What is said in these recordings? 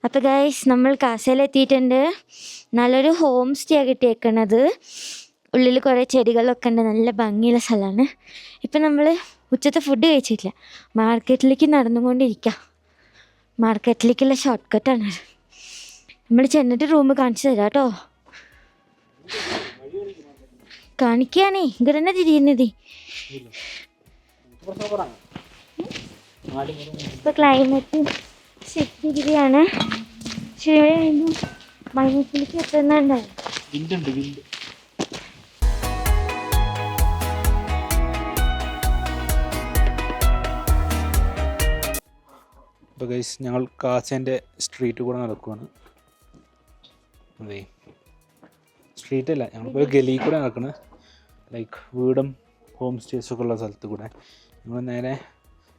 അപ്പോൾ ഗൈസ് നമ്മൾ കാസയിലെത്തിയിട്ടുണ്ട്. നല്ലൊരു ഹോം സ്റ്റേ കിട്ടിയേക്കണത്. ഉള്ളിൽ കുറേ ചെടികളൊക്കെ ഉണ്ട്. നല്ല ഭംഗിയുള്ള സ്ഥലമാണ്. ഇപ്പം നമ്മൾ ഉച്ചത്തെ ഫുഡ് കഴിച്ചിട്ടില്ല. മാർക്കറ്റിലേക്ക് നടന്നുകൊണ്ടിരിക്കുക. മാർക്കറ്റിലേക്കുള്ള ഷോർട്ട് കട്ടാണ്. നമ്മൾ ചെന്നിട്ട് റൂം കാണിച്ചു തരാം കേട്ടോ. കാണിക്കുകയാണേ ഇങ്ങനെ തന്നെ തിരിയുന്നത്. ഇപ്പം ക്ലൈമറ്റ് 6 ഡിഗ്രിയാണ്. ശരി മൈനസിലേക്ക് എത്തുന്നുണ്ടായിരുന്നു. ഇപ്പോൾ ഗൈസ് ഞങ്ങൾ കാസേൻ്റെ സ്ട്രീറ്റ് കൂടെ നടക്കുവാണ്. അതെ സ്ട്രീറ്റല്ല, ഞങ്ങളിപ്പോൾ ഗലി കൂടെ നടക്കുന്നത്. ലൈക്ക് വീടും ഹോം സ്റ്റേസൊക്കെ ഉള്ള സ്ഥലത്ത് കൂടെ ഞങ്ങൾ നേരെ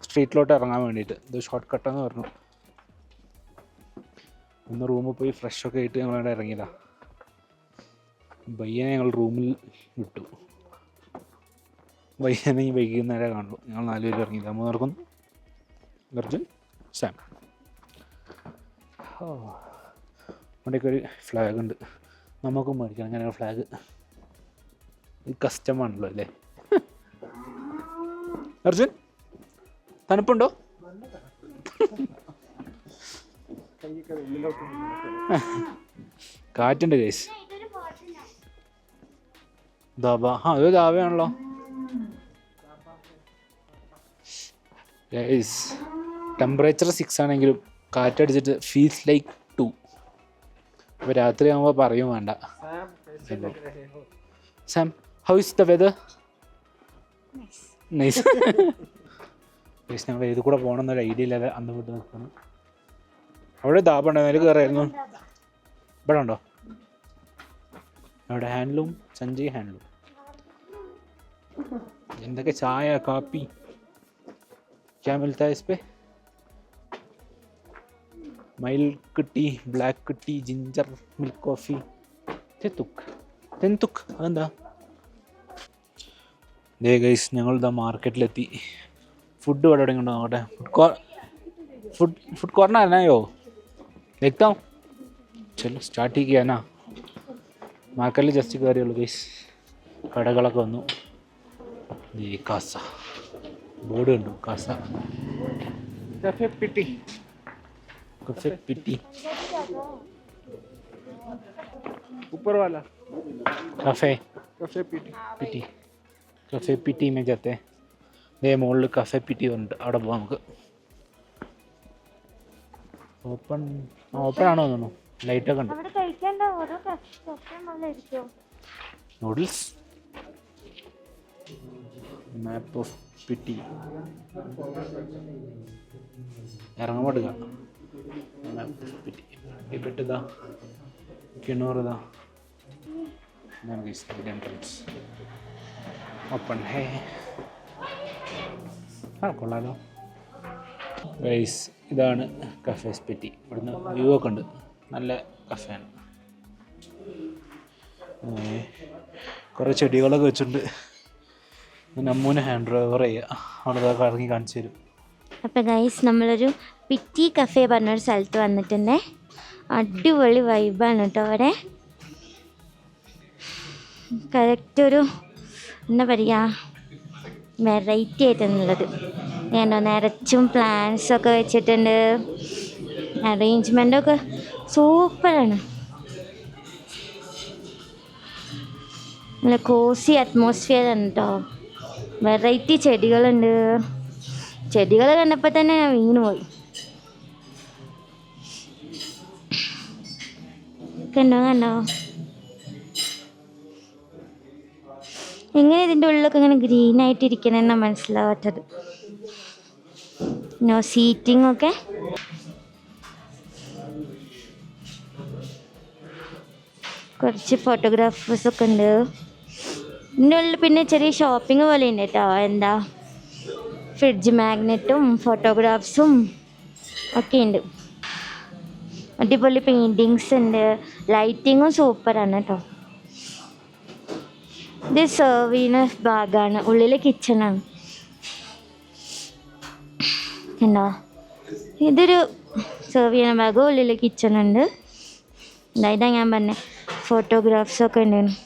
സ്ട്രീറ്റിലോട്ട് ഇറങ്ങാൻ വേണ്ടിയിട്ട് ഇത് ഷോർട്ട് കട്ടെന്ന് പറഞ്ഞു. ഒന്ന് റൂമിൽ പോയി ഫ്രഷൊക്കെ ആയിട്ട് ഞങ്ങളവിടെ ഇറങ്ങിയതാണ്. ബയ്യനെ ഞങ്ങൾ റൂമിൽ വിട്ടു. ബയ്യനെ ഈ വൈകുന്നേരം കാണുള്ളൂ. ഞങ്ങൾ 4 പേര് ഇറങ്ങിയില്ല. 3 പേർക്കും ഗർജൻ സാം. അവിടെയൊക്കെ ഒരു ഫ്ലാഗ് ഉണ്ട്. നമുക്കും മേടിക്കണം അങ്ങനെ ഒരു ഫ്ലാഗ്. ഇത് കസ്റ്റമാണല്ലോ അല്ലേ അർജുൻ? തണുപ്പുണ്ടോ? കാറ്റുണ്ട് ഗൈസ്. ദാബ അത് ദാബയാണല്ലോ ഗൈസ്. ടെമ്പറേച്ചർ 6 ആണെങ്കിലും കാറ്റടിച്ചിട്ട് ഫീൽസ് ലൈക്ക് 2. അപ്പോൾ രാത്രി ആകുമ്പോൾ പറയും വേണ്ട. Sam, how is the weather? Nice. Guys ഞങ്ങൾ ഏത് കൂടെ പോകണമെന്നൊരു ഐഡിയ ഇല്ലാതെ അന്ന് വിട്ട് നിൽക്കുന്നു. അവിടെ ദാബ ഉണ്ടോ? അതിൽ കയറായിരുന്നു. ഇവിടെ ഉണ്ടോ? അവിടെ ഹാൻഡ്ലൂം, സഞ്ജയ് ഹാൻഡ്ലൂം. എന്തൊക്കെ ചായ കാപ്പി क्या मिलता है इस पे? Milk tea, black tea, ginger milk coffee, തെന്തുക്ക് അതെന്താ? ദേ ഗൈസ് ഞങ്ങളിതാ മാർക്കറ്റിലെത്തി. ഫുഡ് ഇവിടെ എവിടെ ഉണ്ടോ നോക്കട്ടെ. ഫുഡ് കോർണർ ആയോ? देखता हूँ. चलो स्टार्ट ही किया ना. മാർക്കറ്റിൽ ജസ്റ്റ് കയറിയുള്ളൂ ഗൈസ്. കടകളൊക്കെ വന്നു. ഈ കാസ ബോർഡ് കണ്ടു. കാസ കഫേ പിറ്റി. कफे पिटी ऊपर वाला कफे पिटी कफे पिटी में जाते हैं. दे मोल कफे पिटी ഉണ്ട്. അവിടെ പോവാം നമുക്ക്. ഓപ്പൺ ആണോ തോന്നുന്നു. ലൈറ്റൊക്കെ ഉണ്ട്. നൂഡിൽസ് മാപ്പ് ഓഫ് പിറ്റി ഇറങ്ങാൻ പാടുക. പെട്ടതാ കിണൂറതാ എൻട്രൻസ് ഓപ്പൺ ഹേ. കൊള്ളാലോ ഗൈസ്. ഇതാണ് കഫേ സ്പിറ്റി. ഇവിടുന്ന് വ്യൂ ഒക്കെ ഉണ്ട്. നല്ല കഫേയാണ്. കുറേ ചെടികളൊക്കെ വെച്ചിട്ടുണ്ട്. നമ്മൂനെ ഹാൻഡ് ഓവർ ചെയ്യുക. അവിടെ ഇറങ്ങി കാണിച്ചു തരും. അപ്പോൾ ഗൈസ് നമ്മളൊരു പിറ്റി കഫേ പറഞ്ഞൊരു സ്ഥലത്ത് വന്നിട്ടുണ്ട്. അടിപൊളി വൈബാണ് കേട്ടോ അവിടെ. കറക്റ്റ് ഒരു എന്താ പറയുക വെറൈറ്റി ആയിട്ടാണുള്ളത്. ഞാനോ നിറച്ചും പ്ലാന്റ്സൊക്കെ വെച്ചിട്ടുണ്ട്. അറേഞ്ച്മെൻറ്റൊക്കെ സൂപ്പറാണ്. നല്ല കോസി അറ്റ്മോസ്ഫിയർ ആണ് കേട്ടോ. വെറൈറ്റി ചെടികളുണ്ട്. ചെടികൾ കണ്ടപ്പോൾ തന്നെ ഞാൻ വീണു പോയി. കണ്ടോ എങ്ങനെ ഇതിൻ്റെ ഉള്ളിലൊക്കെ ഇങ്ങനെ ഗ്രീനായിട്ട് ഇരിക്കണമെന്നാണ് മനസ്സിലാവാത്തത്. നോ സീറ്റിംഗ് ഒക്കെ. കുറച്ച് ഫോട്ടോഗ്രാഫേഴ്സൊക്കെ ഉണ്ട്. ഇതിൻ്റെ ഉള്ളിൽ പിന്നെ ചെറിയ ഷോപ്പിംഗ് പോലെ ഉണ്ട് കേട്ടോ. എന്താ ഫ്രിഡ്ജ് മാഗ്നറ്റും ഫോട്ടോഗ്രാഫ്സും ഒക്കെ ഉണ്ട്. അടിപൊളി പെയിൻറ്റിങ്സ് ഉണ്ട്. ലൈറ്റിങ്ങും സൂപ്പറാണ് കേട്ടോ. ഇത് സെർവ് ചെയ്യുന്ന ഭാഗമാണ്. ഉള്ളിൽ കിച്ചണാണ്. കണ്ടോ ഇതൊരു സെർവ് ചെയ്യണ ബാഗ്, ഉള്ളിൽ കിച്ചൺ ഉണ്ട്. ഇതാ ഞാൻ പറഞ്ഞ ഫോട്ടോഗ്രാഫ്സൊക്കെ ഉണ്ടായിരുന്നു.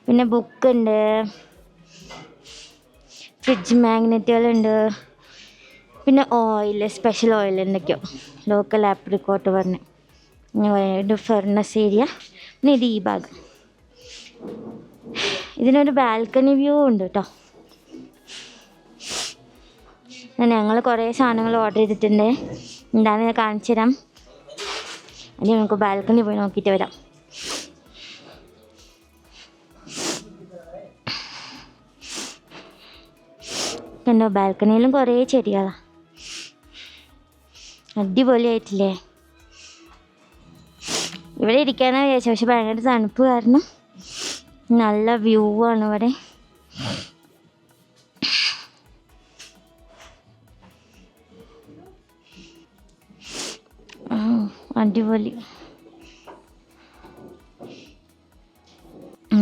പിന്നെ ബുക്കുണ്ട്, ഫ്രിഡ്ജ് മാഗ്നറ്റുകളുണ്ട്, പിന്നെ ഓയിൽ, സ്പെഷ്യൽ ഓയിൽ എന്തൊക്കെയോ, ലോക്കൽ ആപ്രിക്കോട്ട് പറഞ്ഞ്. ഒരു ഫർണസ് ഏരിയ. പിന്നെ ഇത് ഈ ഭാഗം. ഇതിനൊരു ബാൽക്കണി വ്യൂ ഉണ്ട് കേട്ടോ. ഞങ്ങൾ കുറേ സാധനങ്ങൾ ഓർഡർ ചെയ്തിട്ടുണ്ട്. എന്താണെന്ന് ഞാൻ കാണിച്ചു തരാം. അതിന് നമുക്ക് ബാൽക്കണി പോയി നോക്കിയിട്ട് വരാം. കണ്ടോ, ബാൽക്കണിയിലും കുറേ ചെടികളാണ്. അടിപൊളിയായിട്ടില്ലേ? ഇവിടെ ഇരിക്കാനാണ് വിചാരിച്ചത്, പക്ഷെ ഭയങ്കര തണുപ്പ് കാരണം നല്ല വ്യൂ ആണ് ഇവിടെ. അടിപൊളി.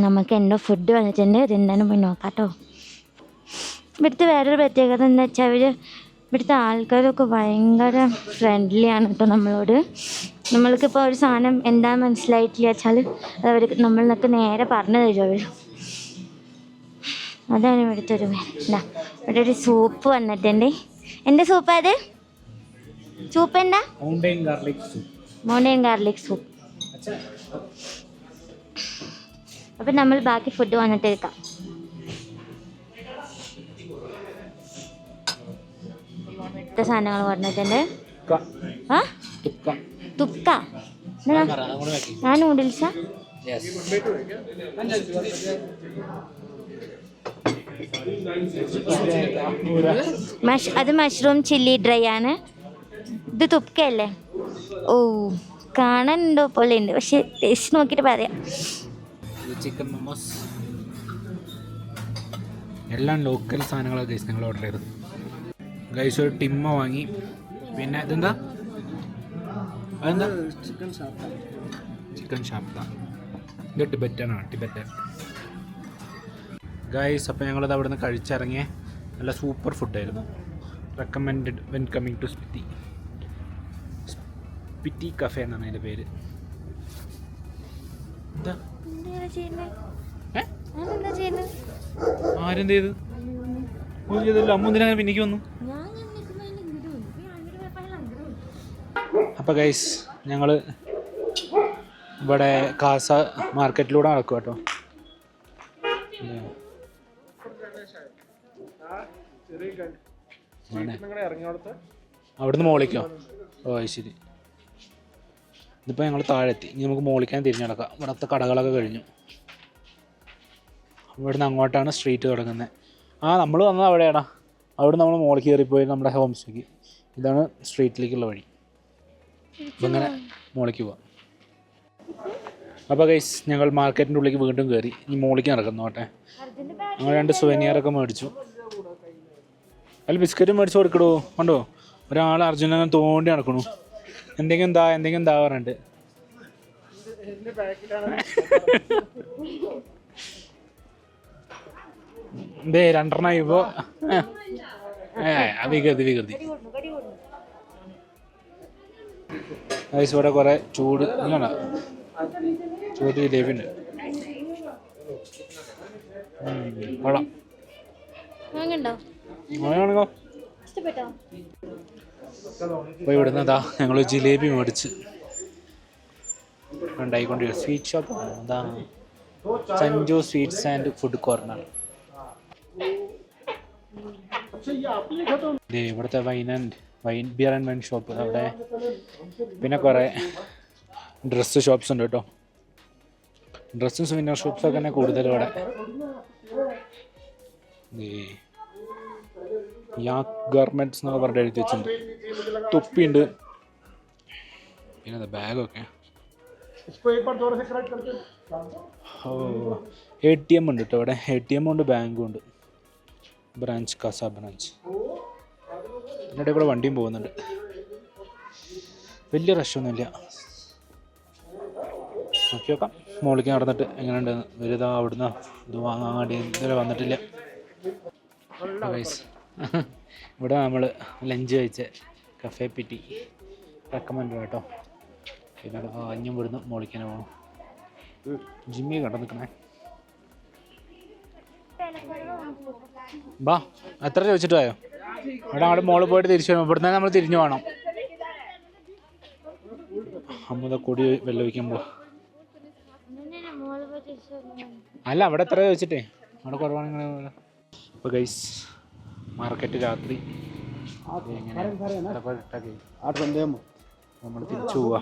നമുക്ക് എന്തോ ഫുഡ് വന്നിട്ടുണ്ട്, അതെന്തായാലും പോയി നോക്കാം കേട്ടോ. ഇവിടുത്തെ വേറൊരു പ്രത്യേകത എന്താ വെച്ചാൽ ഇവിടുത്തെ ആൾക്കാരൊക്കെ ഭയങ്കര ഫ്രണ്ട്ലി ആണ് കേട്ടോ നമ്മളോട്. നമ്മൾക്കിപ്പോൾ ഒരു സാധനം എന്താ മനസ്സിലായിട്ടില്ല വെച്ചാൽ അത് അവർ നമ്മൾക്ക് നേരെ പറഞ്ഞു തരും അവർ. അതാണ് ഇവിടുത്തെ ഒരു എന്താ. ഇവിടെ ഒരു സൂപ്പ് വന്നിട്ടുണ്ട്. എൻ്റെ സൂപ്പ് അത് സൂപ്പ് എന്താ? Mountain garlic soup. അപ്പം നമ്മൾ ബാക്കി ഫുഡ് വന്നിട്ട് എടുക്കാം. സാധനങ്ങൾ പറഞ്ഞിട്ടുണ്ട്. ആ തുക്ക ആ നൂഡിൽസാ? അത് മഷ്റൂം ചില്ലി ഡ്രൈ ആണ്. ഇത് തുക്കയല്ലേ? ഓ, കാണാനുണ്ടോ പോലെ ഉണ്ട്, പക്ഷെ ടേസ്റ്റ് നോക്കിയിട്ട് പറയാം. ചിക്കൻ മോമോസ് എല്ലാം ലോക്കൽ സാധനങ്ങളൊക്കെ ഗൈസ് ഞങ്ങൾ ഓർഡർ ചെയ്തത്. ഗൈസ് ഒരു ടിമ്മ വാങ്ങി. പിന്നെ ഇതെന്താ? അതെന്താ? ചിക്കൻ ഷാപ്ത. ഇത് ടിബറ്റൻ ഗൈസ്. അപ്പോൾ ഞങ്ങളത് അവിടെ നിന്ന് കഴിച്ചിറങ്ങിയ നല്ല സൂപ്പർ ഫുഡായിരുന്നു. Recommended when coming to Spiti cafe എന്നാണ് അതിൻ്റെ പേര്. എന്താ ആരെന്ത് ചെയ്ത്? അമ്മ എന്തിനാ പിന്നേക്ക് വന്നു? അപ്പോൾ ഗൈസ് ഞങ്ങൾ ഇവിടെ കാസ മാർക്കറ്റിലൂടെ നടക്കും കേട്ടോ. അവിടുന്ന് മോളിക്കോ? ഓ ശരി. ഇതിപ്പോൾ ഞങ്ങൾ താഴെത്തി. ഇനി നമുക്ക് മോളിക്കാൻ തിരിഞ്ഞു നടക്കാം. ഇവിടുത്തെ കടകളൊക്കെ കഴിഞ്ഞു. ഇവിടുന്ന് അങ്ങോട്ടാണ് സ്ട്രീറ്റ് തുടങ്ങുന്നത്. നമ്മൾ വന്നത് അവിടെയാടാ. അവിടെ നമ്മൾ മോളിൽ കയറിപ്പോയി നമ്മുടെ ഹോം സ്റ്റേക്ക്. ഇതാണ് സ്ട്രീറ്റിലേക്കുള്ള വഴി. അപ്പം ഇങ്ങനെ മോളിലേക്ക് പോവാം. അപ്പോൾ ഗൈസ് ഞങ്ങൾ മാർക്കറ്റിൻ്റെ ഉള്ളിലേക്ക് വീണ്ടും കയറി. ഇനി മോളിലേക്ക് നടക്കുന്നോട്ടെ. ഞങ്ങൾ 2 സുവനിയറൊക്കെ മേടിച്ചു. അതിൽ ബിസ്ക്കറ്റും മേടിച്ച് കൊടുക്കടോ. കണ്ടോ, ഒരാൾ അർജുനനെ തോണ്ടി നടക്കണു. എന്തെങ്കിലും എന്താ പറഞ്ഞിട്ട്. എന്തേ 2 ഇപ്പോൾ വികൃതി. ഗൈസ് ഇവിടെ കുറേ ചൂട് ജിലേബി ഉണ്ട്. കൊള്ളാം. അപ്പോൾ ഇവിടുന്ന് ഞങ്ങൾ ജിലേബി മേടിച്ച് ഉണ്ടായിക്കൊണ്ടിരിക്കുക. സ്വീറ്റ് ഷോപ്പ് അതാ Sanju sweets and food corner. ഇവിടുത്തെ ബിയർ ആൻഡ് വൈൻ ഷോപ്പ് അവിടെ. പിന്നെ കുറേ ഡ്രസ്സ് ഷോപ്സ് ഉണ്ട് കേട്ടോ. ഡ്രസ്സും സുവിനർ ഷോപ്സൊക്കെ തന്നെ കൂടുതൽ ഇവിടെ. ഗാർമെൻറ്റ്സ് എന്നൊക്കെ പറഞ്ഞിട്ട് എഴുതി വെച്ചിട്ടുണ്ട്. തൊപ്പിയുണ്ട്. പിന്നെ ബാഗൊക്കെ. ATM ഉണ്ട് കേട്ടോ ഇവിടെ. ATM ഉണ്ട്, ബാങ്കും ഉണ്ട്. ബ്രാഞ്ച് കാസ ബ്രാഞ്ച്. ഇതിൻ്റെ കൂടെ വണ്ടിയും പോകുന്നുണ്ട്. വലിയ റഷൊന്നുമില്ല. നോക്കി നോക്കാം മോളിലേക്ക് നടന്നിട്ട് എങ്ങനെയുണ്ടെന്ന്. വലുതാ അവിടുന്ന് ഇത് വാങ്ങാൻ വേണ്ടി ഇതുവരെ വന്നിട്ടില്ല. ഇവിടെ നമ്മൾ ലഞ്ച് കഴിച്ച കഫേ പിറ്റി റെക്കമെൻഡ് കേട്ടോ. പിന്നെ അഞ്ഞും ഇവിടുന്ന് മോളിക്കാനെ പോകണം. ജിമ്മി കണ്ടു നിൽക്കണേ. ബാ എത്ര ചോദിച്ചിട്ട് പോയോ? അവിടെ അങ്ങോട്ട് മോളിൽ പോയിട്ട് തിരിച്ചു വരും. ഇവിടുന്ന് നമ്മൾ തിരിഞ്ഞു പോകണം. അമ്മ കൊടി വെള്ളം ഒഴിക്കുമ്പോൾ അല്ല അവിടെ എത്ര ചോദിച്ചിട്ടേ അവിടെ കുറവാണെങ്കിൽ. ഇപ്പോൾ ഗൈസ് മാർക്കറ്റ് രാത്രി നമ്മൾ തിരിച്ചു പോവാ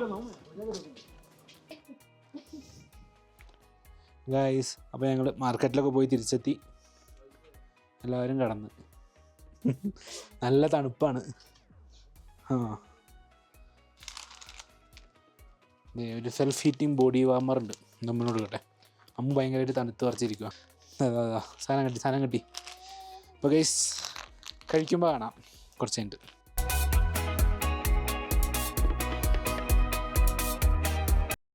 ഗൈസ്. അപ്പോൾ ഞങ്ങൾ മാർക്കറ്റിലൊക്കെ പോയി തിരിച്ചെത്തി. എല്ലാവരും കടന്ന് നല്ല തണുപ്പാണ്. ഒരു സെൽഫ് ഹീറ്റിംഗ് ബോഡി വാർമർ ഉണ്ട്, നമ്മളോട് കേട്ടെ. അമ്മ ഭയങ്കരമായിട്ട് തണുത്ത് പറിച്ചിരിക്കുക. സാധനം കിട്ടി. അപ്പോൾ ഗൈസ് കഴിക്കുമ്പോൾ കാണാം കുറച്ച് കഴിഞ്ഞിട്ട്.